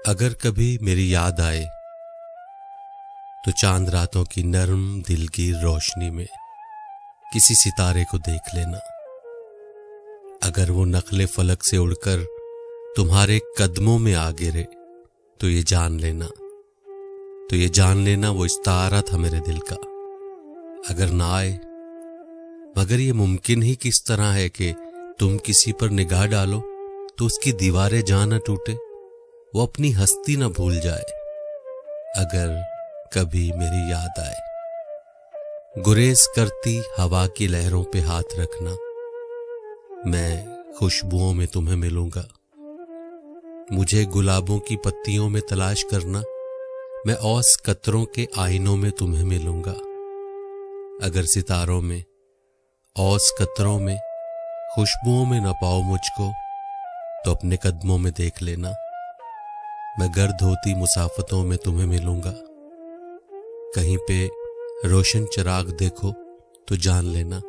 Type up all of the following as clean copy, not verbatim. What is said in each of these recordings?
अगर कभी मेरी याद आए तो चांद रातों की नर्म दिलगीर रोशनी में किसी सितारे को देख लेना। अगर वो नखले फलक से उड़कर तुम्हारे कदमों में आ गिरे तो ये जान लेना वो इस्तारा था मेरे दिल का। अगर ना आए, मगर ये मुमकिन ही किस तरह है कि तुम किसी पर निगाह डालो तो उसकी दीवारें जान न टूटे, वो अपनी हस्ती न भूल जाए। अगर कभी मेरी याद आए, गुरेज करती हवा की लहरों पे हाथ रखना, मैं खुशबुओं में तुम्हें मिलूंगा। मुझे गुलाबों की पत्तियों में तलाश करना, मैं औस कतरों के आईनों में तुम्हें मिलूंगा। अगर सितारों में, औस कतरों में, खुशबुओं में न पाओ मुझको तो अपने कदमों में देख लेना, मैं गर्द होती मुसाफतों में तुम्हें मिलूंगा। कहीं पे रोशन चिराग देखो तो जान लेना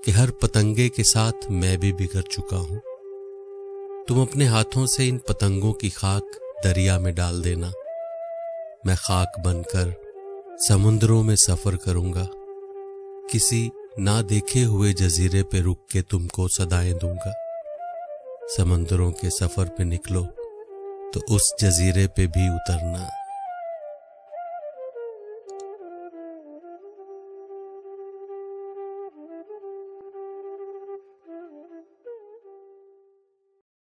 कि हर पतंगे के साथ मैं भी बिखर चुका हूं। तुम अपने हाथों से इन पतंगों की खाक दरिया में डाल देना, मैं खाक बनकर समुद्रों में सफर करूंगा। किसी ना देखे हुए जजीरे पे रुक के तुमको सदाएं दूंगा। समंदरों के सफर पे निकलो तो उस जजीरे पे भी उतरना,